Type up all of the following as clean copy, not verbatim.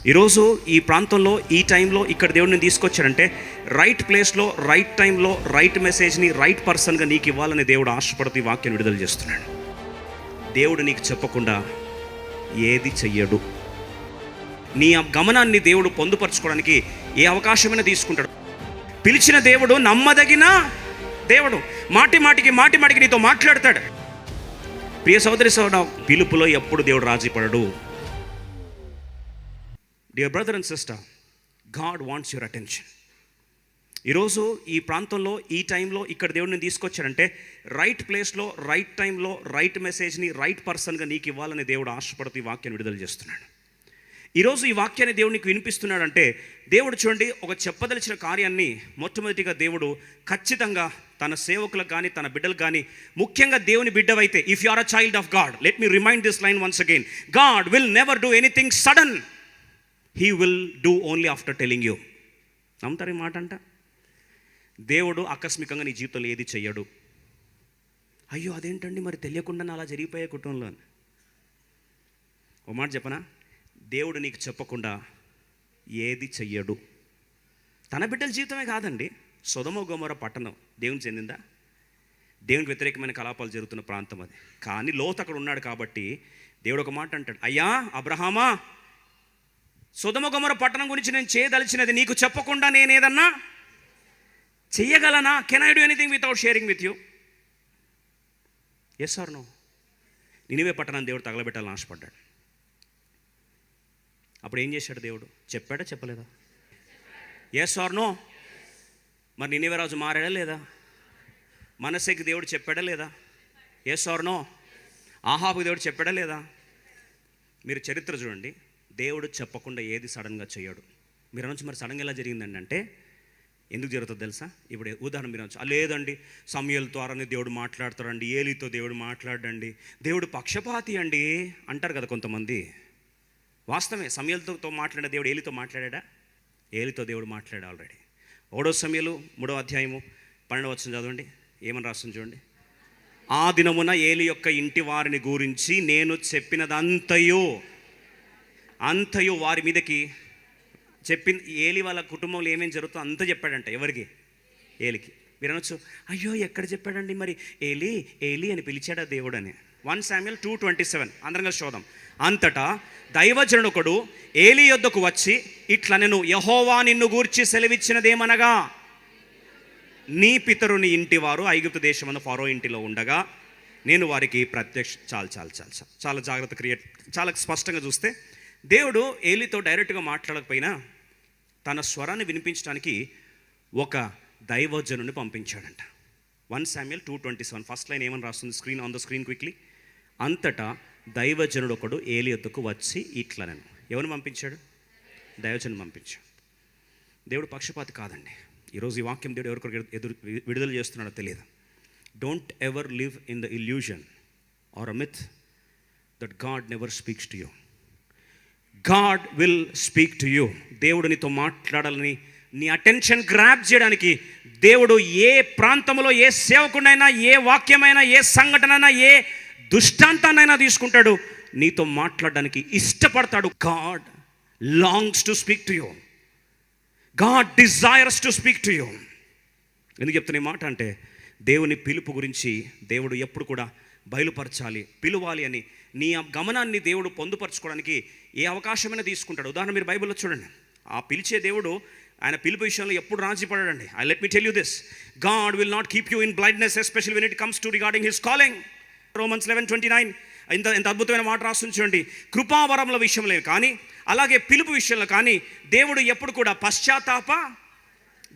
ఈరోజు ఈ ప్రాంతంలో ఈ టైంలో ఇక్కడ దేవుడిని తీసుకొచ్చాడంటే రైట్ ప్లేస్లో రైట్ టైంలో రైట్ మెసేజ్ని రైట్ పర్సన్గా నీకు ఇవ్వాలని దేవుడు ఆశపడుతూ ఈ వాక్యాన్ని విడుదల చేస్తున్నాడు. దేవుడు నీకు చెప్పకుండా ఏది చెయ్యడు. నీ గమనాన్ని దేవుడు పొందుపరచుకోవడానికి ఏ అవకాశమైనా తీసుకుంటాడు. పిలిచిన దేవుడు నమ్మదగిన దేవుడు. మాటి మాటికి నీతో మాట్లాడతాడు. ప్రియ సోదరి సోదరుడా, పిలుపులో ఎప్పుడు దేవుడు రాజీ పడడు. Dear brother and sister, God wants your attention. ఈరోజు ఈ ప్రాంతంలో ఈ టైంలో ఇక్కడ దేవుడిని తీసుకొచ్చాడంటే రైట్ ప్లేస్లో రైట్ టైంలో రైట్ మెసేజ్ని రైట్ పర్సన్గా నీకు ఇవ్వాలని దేవుడు ఆశపడుతూ ఈ వాక్యాన్ని విడుదల చేస్తున్నాడు. ఈరోజు ఈ వాక్యాన్ని దేవుడు నీకు వినిపిస్తున్నాడంటే దేవుడు చూడండి, ఒక చెప్పదలిచిన కార్యాన్ని మొట్టమొదటిగా దేవుడు ఖచ్చితంగా తన సేవకులకు కానీ తన బిడ్డలకు కానీ, ముఖ్యంగా దేవుని బిడ్డవైతే, if you are a child of God, let me remind this line once again. God will never do anything sudden. He will do only after telling you. నమ్ముతారు ఈ మాట అంట? దేవుడు ఆకస్మికంగా నీ జీవితంలో ఏది చెయ్యడు. అయ్యో అదేంటండి మరి తెలియకుండా అలా జరిగిపోయే కుటుంబంలో. ఓ మాట చెప్పనా, దేవుడు నీకు చెప్పకుండా ఏది చెయ్యడు. తన బిడ్డల జీవితమే కాదండి, సొదొమ గొమొర్రా పట్టణం దేవునికి చెందిందా? దేవునికి వ్యతిరేకమైన కలాపాలు జరుగుతున్న ప్రాంతం అది. కానీ లోతు అక్కడ ఉన్నాడు కాబట్టి దేవుడు ఒక మాట అంటాడు, అయ్యా అబ్రహామా, సొదొమ గొమొర్రా పట్టణం గురించి నేను చేయదలిచినది నీకు చెప్పకుండా నేను ఏదన్నా చెయ్యగలనా? Can I do anything without sharing with you? Yes or no? Nineveh పట్టణాన్ని దేవుడు తగలబెట్టాలని ఆశపడ్డాడు. అప్పుడు ఏం చేశాడు దేవుడు? చెప్పాడా చెప్పలేదా? Yes or no? మరి నినివే రాజు మారాడా లేదా? మనస్సేకి దేవుడు చెప్పాడా లేదా? Yes or no? ఆహాబుకి దేవుడు చెప్పాడా లేదా? మీరు చరిత్ర చూడండి, దేవుడు చెప్పకుండా ఏది సడన్గా చేయడు. మీరు అనొచ్చు మరి సడన్గా ఎలా జరిగిందండి అంటే, ఎందుకు జరుగుతుంది తెలుసా? ఇప్పుడు ఉదాహరణ మీరు అనొచ్చు, లేదండి సమూయేలు ద్వారానే దేవుడు మాట్లాడతాడండి, ఏలీతో దేవుడు మాట్లాడండి, దేవుడు పక్షపాతి అండి అంటారు కదా కొంతమంది. వాస్తవమే, సమూయేలుతో మాట్లాడే దేవుడు ఏలీతో మాట్లాడా? ఏలీతో దేవుడు మాట్లాడా ఆల్రెడీ. 1 సమూయేలు 3వ అధ్యాయము 12వ వచనం చదవండి, ఏమని రాస్తుంది చూడండి. ఆ దినమున ఏలీ యొక్క ఇంటి వారిని గురించి నేను చెప్పినదంతయు వారి మీదకి చెప్పింది. ఏలీ వాళ్ళ కుటుంబంలో ఏమేమి జరుగుతుందో అంతా చెప్పాడంట. ఎవరికి? ఏలికి. మీరు అనొచ్చు, అయ్యో ఎక్కడ చెప్పాడండి మరి? ఏలీ అని పిలిచాడా దేవుడు అని. 1 Samuel 2:27 అందరం కలిసి చూద్దాం. అంతటా దైవజనుడు ఒకడు ఏలీ యొద్దకు వచ్చి ఇట్లా, నేను యెహోవా నిన్ను గూర్చి సెలవిచ్చినదేమనగా, నీ పితరుని ఇంటి వారు ఐగుప్తు దేశమందు ఫరో ఇంటిలో ఉండగా నేను వారికి చాలా జాగ్రత్త చాలా స్పష్టంగా చూస్తే దేవుడు ఏలీతో డైరెక్ట్గా మాట్లాడకపోయినా తన స్వరాన్ని వినిపించడానికి ఒక దైవజనుని పంపించాడంట. 1 Samuel 2:27 ఫస్ట్ లైన్ ఏమని రాస్తుంది ఆన్ ద స్క్రీన్ క్విక్లీ. అంతటా దైవజనుడు ఒకడు ఏలీ యొద్దకు వచ్చి ఇట్లా, నేను ఎవరిని పంపించాడు? దైవజనుని పంపించాడు. దేవుడు పక్షపాతి కాదండి. ఈరోజు ఈ వాక్యం దేవుడు ఎవరికొరకు విడుదల చేస్తున్నాడో తెలియదు. Don't ever live in the illusion or a myth that God never speaks to you. God will speak to you. దేవుడు నీతో మాట్లాడాలని, నీ అటెన్షన్ గ్రాప్ చేయడానికి దేవుడు ఏ ప్రాంతంలో ఏ సేవకుడైనా, ఏ వాక్యమైనా, ఏ సంఘటనైనా, ఏ దృష్టాంతాన్నైనా తీసుకుంటాడు, నీతో మాట్లాడడానికి ఇష్టపడతాడు. God longs to speak to you. God desires to speak to you. ఎందుకు చెప్తున్న ఈ మాట అంటే, దేవుని పిలుపు గురించి దేవుడు ఎప్పుడు కూడా బయలుపరచాలి, పిలవాలి అని నీ గమనాన్ని దేవుడు పొందుపరచుకోవడానికి ఏ అవకాశమైనా తీసుకుంటాడు. ఉదాహరణ మీరు బైబిల్లో చూడండి, ఆ పిలిచే దేవుడు ఆయన పిలుపు విషయంలో ఎప్పుడు రాజీ పడాడండి. Let me tell you this, God will not keep you in blindness, especially when it comes to regarding his calling. Romans 11:29 ఎంత అద్భుతమైన మాట రాస్తుంది చూడండి. కృపావరముల విషయంలో కానీ అలాగే పిలుపు విషయంలో కానీ దేవుడు ఎప్పుడు కూడా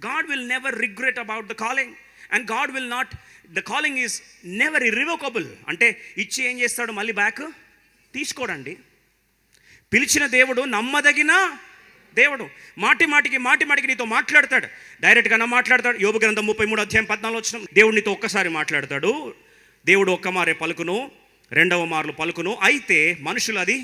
God will never regret about the calling and God will not, the calling is never irrevocable. అంటే ఇచ్చి ఏం చేస్తాడు? మళ్ళీ బ్యాక్ తీసుకోడండి. పిలిచిన దేవుడు నమ్మదగిన దేవుడు. మాటికి నీతో మాట్లాడతాడు, డైరెక్ట్గా మాట్లాడతాడు. యోబు గ్రంథం 33:14 దేవుడు నీతో ఒక్కసారి మాట్లాడతాడు. దేవుడు ఒక్క మారే పలుకును, రెండవ మార్లు పలుకును, అయితే మనుషులు అది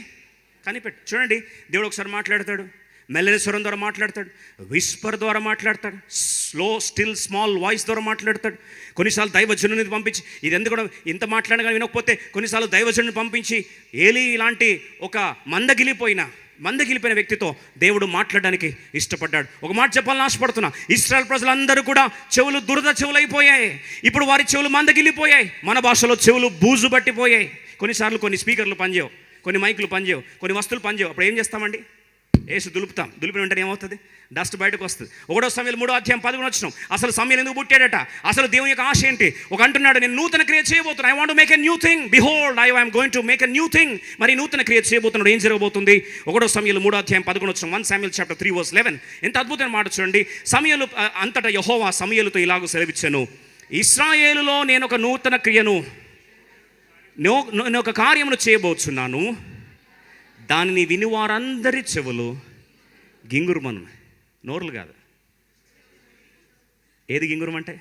కనిపెట్టు. చూడండి, దేవుడు ఒకసారి మాట్లాడతాడు, మెల్లని స్వరం ద్వారా మాట్లాడతాడు, విస్పర్ ద్వారా మాట్లాడతాడు, స్లో స్టిల్ స్మాల్ వాయిస్ ద్వారా మాట్లాడతాడు. కొన్నిసార్లు దైవజనుని పంపించి, ఇది ఎందుకు ఇంత మాట్లాడగా వినకపోతే కొన్నిసార్లు దైవజనుని పంపించి ఏలీ ఇలాంటి ఒక మందగిలిపోయిన మందగిలిపోయిన వ్యక్తితో దేవుడు మాట్లాడడానికి ఇష్టపడ్డాడు. ఒక మాట చెప్పాలని ఆశపడుతున్నా, ఇశ్రాయేల్ ప్రజలందరూ కూడా చెవులు దురద చెవులైపోయాయి. ఇప్పుడు వారి చెవులు మందగిలిపోయాయి. మన భాషలో చెవులు బూజు పట్టిపోయాయి. కొన్నిసార్లు కొన్ని స్పీకర్లు పనిచేయవు, కొన్ని మైకులు పనిచేయవు, కొన్ని వస్తువులు పనిచేయవు. అప్పుడు ఏం చేస్తామండి? వేసి దులుపుతాం. దులిపిన వెంటనే ఏమవుతుంది? డస్ట్ బయటకు వస్తుంది. 1 సమూయేలు 3:11 అసలు సమూయేలు ఎందుకు పుట్టాడట? అసలు దేవుని యొక్క ఆశ ఏంటి? ఒక అంటున్నాడు, నేను నూతన క్రియ చేయబోతున్నా. I want to make a new thing, behold I am going to make a new thing. మరి నూతన క్రియ చేయబోతున్నాడు. ఏం జరగబోతుంది? 1 సమూయేలు 3:11 1 Samuel chapter 3 verse 11. ఎంత అద్భుతమైన మాట చూడండి. సమూయేలు అంతటా యెహోవా సమూయేలుతో ఇలాగూ సెలవిచ్చెను, ఇశ్రాయేలులో నేను ఒక నూతన క్రియను, నేను ఒక కార్యమును చేయబోతున్నాను. దానిని విని వారందరి చెవులు గింగురుమను. నోరులు కాదు. ఏది గింగురమంటే?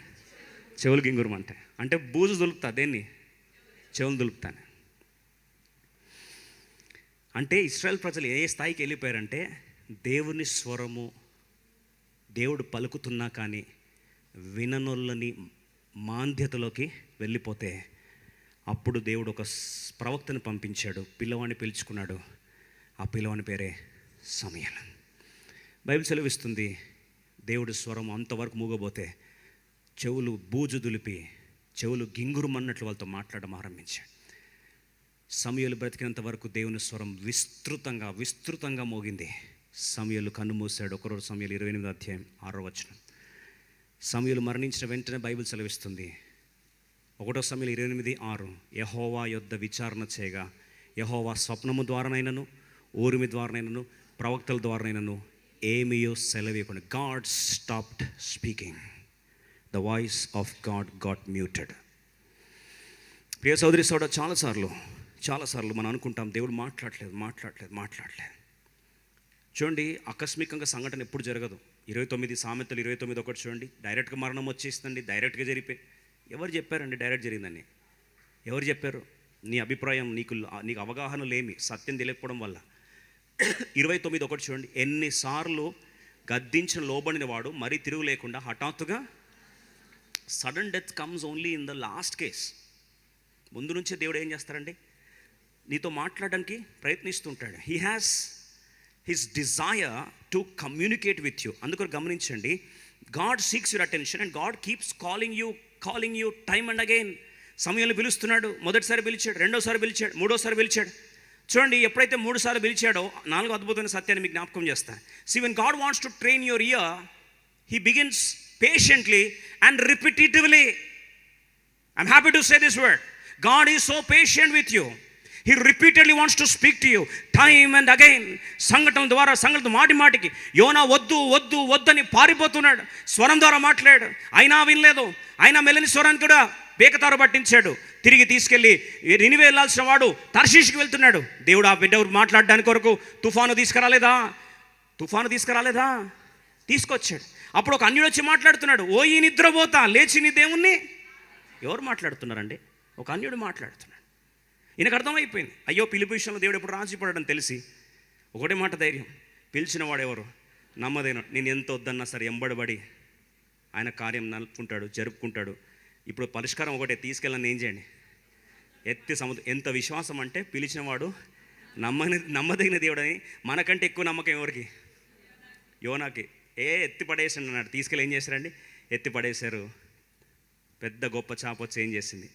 చెవులు గింగురమంటే. అంటే బూజు దులుపుతా, దేన్ని? చెవులు దులుపుతాను. అంటే ఇశ్రాయేల్ ప్రజలు ఏ స్థాయికి వెళ్ళిపోయారంటే, దేవుని స్వరము దేవుడు పలుకుతున్నా కానీ విననొల్లని మాంద్యతలోకి వెళ్ళిపోతే, అప్పుడు దేవుడు ఒక ప్రవక్తను పంపించాడు, పిల్లవాడిని పిలుచుకున్నాడు. ఆ పిల్లవాని పేరే సమూయేలు. బైబిల్ సెలవిస్తుంది, దేవుడి స్వరం అంతవరకు మూగబోతే చెవులు బూజు దులిపి చెవులు గింగురుమన్నట్లు వాళ్ళతో మాట్లాడడం ఆరంభించాడు. సమూయేలు బ్రతికినంత వరకు దేవుని స్వరం విస్తృతంగా మోగింది. సమూయేలు కన్ను మూసాడు. 1 సమూయేలు 28:6. సమూయేలు మరణించిన వెంటనే బైబిల్ సెలవిస్తుంది, 1 సమూయేలు 28:6, యెహోవా యొద్ద విచారణ చేయగా యెహోవా స్వప్నము ద్వారానైనను ఊరిమి ద్వారానైనను ప్రవక్తల ద్వారానైనను ఏమియో సెలవీయకుండా, God stopped speaking. The voice of God got muted. ప్రియ సోదరి సోదరుడు, చాలాసార్లు మనం అనుకుంటాం దేవుడు మాట్లాడలేదు. చూడండి, ఆకస్మికంగా సంఘటన ఎప్పుడు జరగదు. 29 సామెతలు 29:1 చూడండి. డైరెక్ట్గా మరణం వచ్చేస్తుందండి, డైరెక్ట్గా జరిగిపోయి. ఎవరు చెప్పారండి డైరెక్ట్ జరిగిందని? ఎవరు చెప్పారు? నీ అభిప్రాయం, నీకు అవగాహన లేమి, సత్యం తెలియకపోవడం వల్ల. 29:1 చూడండి. ఎన్నిసార్లు గద్దించిన లోబడిన వాడు మరీ తిరుగు లేకుండా హఠాత్తుగా, sudden death comes only in the last case. ముందు నుంచే దేవుడు ఏం చేస్తారండి? నీతో మాట్లాడడానికి ప్రయత్నిస్తుంటాడు. He has his desire to communicate with you. అందుకని గమనించండి, God seeks your attention and God keeps calling you time and again. సమూయేలుని పిలుస్తున్నాడు. మొదటిసారి పిలిచాడు, రెండోసారి పిలిచాడు, మూడోసారి పిలిచాడు. చూడండి, ఎప్పుడైతే 3 సార్లు పిలిచాడో 4వ అద్భుతమైన సత్యాన్ని మీకు జ్ఞాపకం చేస్తాను. See, when God wants to train your ear, He begins patiently and repetitively. I'm happy to say this word. God is so patient with you. He repeatedly wants to speak to you time and again. సంఘటన మాటికి యోనా వద్దు అని పారిపోతున్నాడు. స్వరం ద్వారా మాట్లాడాడు, అయినా వినలేదు. అయినా మెల్లని స్వరాన్ని కూడా బేకతారు పట్టించాడు. తిరిగి తీసుకెళ్ళి నినివే వెళ్ళాల్సిన వాడు తర్షీషుకి వెళ్తున్నాడు. దేవుడు ఆ బిడ్డ మాట్లాడడానికి కొరకు తుఫాను తీసుకురాలేదా? తీసుకొచ్చాడు. అప్పుడు ఒక అన్యుడు వచ్చి మాట్లాడుతున్నాడు, ఓ ఈ నిద్రపోతా లేచి నీ దేవుణ్ణి. ఎవరు మాట్లాడుతున్నారండి? ఒక అన్యుడు మాట్లాడుతున్నాడు. ఈయనకు అర్థమైపోయింది, అయ్యో పిలుపు విషయంలో దేవుడు ఎప్పుడు రాజీపడడం తెలిసి ఒకటే మాట ధైర్యం. పిలిచిన వాడు ఎవరు? నమ్మదైన. నేను ఎంత వద్దన్నా సరే ఎంబడబడి ఆయన కార్యం నలుపుకుంటాడు, జరుపుకుంటాడు. ఇప్పుడు పరిష్కారం ఒకటే, తీసుకెళ్ళని ఏం చేయండి? ఎత్తి ఎంత విశ్వాసం అంటే, పిలిచిన వాడు నమ్మదగిన దేవుడని. మనకంటే ఎక్కువ నమ్మకం ఎవరికి? యోనాకి. ఎత్తి పడేసాడు అన్నాడు. తీసుకెళ్ళి ఏం చేశారండి? ఎత్తి పడేశారు. పెద్ద గొప్ప చాప వచ్చి ఏం చేసింది?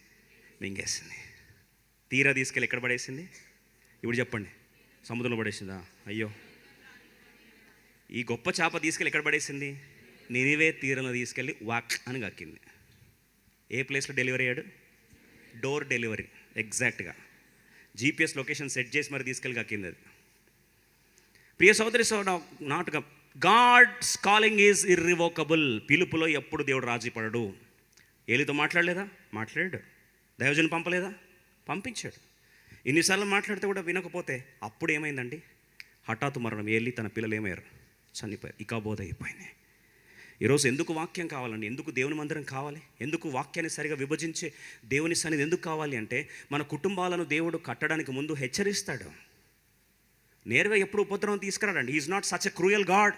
మింగేసింది. తీరా తీసుకెళ్ళి ఎక్కడ పడేసింది? ఇప్పుడు చెప్పండి, సముద్రంలో పడేసిందా? అయ్యో, ఈ గొప్ప చేప తీసుకెళ్ళి ఎక్కడ పడేసింది? నినివే తీరంలో తీసుకెళ్ళి వాక్ అని కక్కింది. ఏ ప్లేస్లో డెలివరీ అయ్యాడు? Door delivery. ఎగ్జాక్ట్గా జీపీఎస్ లొకేషన్ సెట్ చేసి మరి తీసుకెళ్ళి కక్కింది అది. ప్రియ సోదరి నాటుగా, గాడ్స్ కాలింగ్ ఈజ్ ఇర్రివోకబుల్. పిలుపులో ఎప్పుడు దేవుడు రాజీ పడడు. ఏలితో మాట్లాడలేదా? మాట్లాడాడు. దైవజను పంపలేదా? పంపించాడు. ఇన్నిసార్లు మాట్లాడితే కూడా వినకపోతే అప్పుడు ఏమైందండి? హఠాత్తు మరణం. ఏలి తన పిల్లలు ఏమయ్యారు? చనిపోయారు. ఇకాబోధ అయిపోయింది. ఈరోజు ఎందుకు వాక్యం కావాలండి? ఎందుకు దేవుని మందిరం కావాలి? ఎందుకు వాక్యాన్ని సరిగా విభజించే దేవుని సన్నిధి ఎందుకు కావాలి అంటే, మన కుటుంబాలను దేవుడు కట్టడానికి ముందు హెచ్చరిస్తాడు. నేరుగా ఎప్పుడు ఉపద్రవం తీసుకురాడండి. Is not such a cruel God.